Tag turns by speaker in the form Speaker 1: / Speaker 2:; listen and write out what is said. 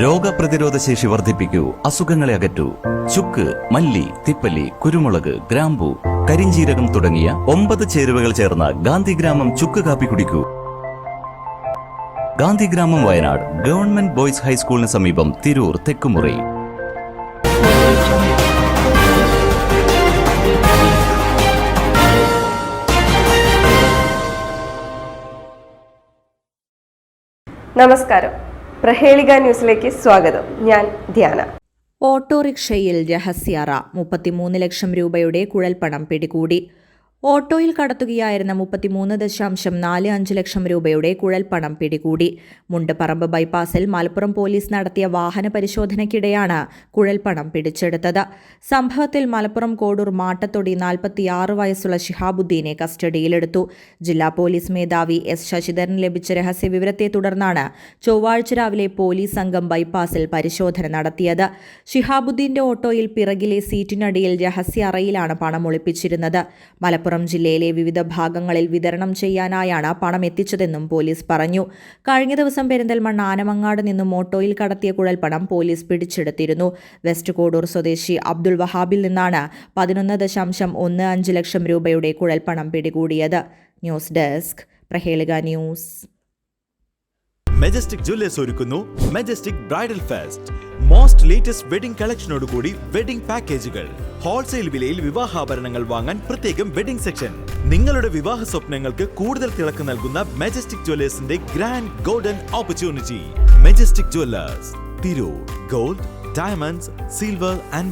Speaker 1: രോഗപ്രതിരോധ ശേഷി വർദ്ധിപ്പിക്കൂ, അസുഖങ്ങളെ അകറ്റൂ. ചുക്ക്, മല്ലി, തിപ്പല്ലി, കുരുമുളക്, ഗ്രാമ്പു, കരിഞ്ജീരകം തുടങ്ങിയ 9 ചേരുവകൾ ചേർന്ന ഗാന്ധിഗ്രാമം ചുക്ക് കാപ്പി കുടിക്കൂ. ഗാന്ധിഗ്രാമം, വയനാട് ഗവൺമെന്റ് ബോയ്സ് ഹൈസ്കൂളിന് സമീപം, തിരൂർ തെക്കുമുറി.
Speaker 2: നമസ്കാരം, പ്രഹേളിക ന്യൂസിലേക്ക് സ്വാഗതം. ഞാൻ ധ്യാന.
Speaker 3: ഓട്ടോറിക്ഷയിൽ രഹസ്യറ, 33 ലക്ഷം രൂപയുടെ കുഴൽപ്പണം പിടികൂടി. ഓട്ടോയിൽ കടത്തുകയായിരുന്ന 33.45 ലക്ഷം രൂപയുടെ കുഴൽപ്പണം പിടികൂടി. മുണ്ടപ്പറമ്പ് ബൈപ്പാസിൽ മലപ്പുറം പോലീസ് നടത്തിയ വാഹന പരിശോധനയ്ക്കിടെയാണ് കുഴൽപ്പണം പിടിച്ചെടുത്തത്. സംഭവത്തിൽ മലപ്പുറം കോഡൂർ മാട്ടത്തൊടി 46 വയസ്സുള്ള ശിഹാബുദ്ദീനെ കസ്റ്റഡിയിലെടുത്തു. ജില്ലാ പോലീസ് മേധാവി എസ് ശശിധരൻ ലഭിച്ച രഹസ്യവിവരത്തെ തുടർന്നാണ് ചൊവ്വാഴ്ച രാവിലെ പോലീസ് സംഘം ബൈപ്പാസിൽ പരിശോധന നടത്തിയത്. ശിഹാബുദ്ദീന്റെ ഓട്ടോയിൽ പിറകിലെ സീറ്റിനടിയിൽ രഹസ്യ അറയിലാണ് പണം ഒളിപ്പിച്ചിരുന്നത്. മലപ്പുറം ജില്ലയിലെ വിവിധ ഭാഗങ്ങളിൽ വിതരണം ചെയ്യാനായാണ് പണം എത്തിച്ചതെന്നും പോലീസ് പറഞ്ഞു. കഴിഞ്ഞ ദിവസം പെരിന്തൽമണ്ണ ആനമങ്ങാട് നിന്നും ഓട്ടോയിൽ കടത്തിയ കുഴൽപ്പണം പോലീസ് പിടിച്ചെടുത്തിരുന്നു. വെസ്റ്റ് കോഡൂർ സ്വദേശി അബ്ദുൾ വഹാബിൽ നിന്നാണ് 11.15 ലക്ഷം രൂപയുടെ കുഴൽപ്പണം പിടികൂടിയത്. News desk, Prahelika news.
Speaker 4: Majestic jewellers ഒരുക്കുന്നു majestic bridal fest. Most latest wedding കളക്ഷനോടുകൂടി വെഡിംഗ് പാക്കേജുകൾ. ഹോൾസെയിൽ വിലയിൽ വിവാഹാഭരണങ്ങൾ വാങ്ങാൻ പ്രത്യേകം വെഡിംഗ് സെക്ഷൻ. നിങ്ങളുടെ വിവാഹ സ്വപ്നങ്ങൾക്ക് കൂടുതൽ തിളക്കം നൽകുന്ന മെജസ്റ്റിക് ജ്വല്ലേഴ്സിന്റെ grand golden opportunity. Majestic jewellers, Tirur. Gold, diamonds, silver and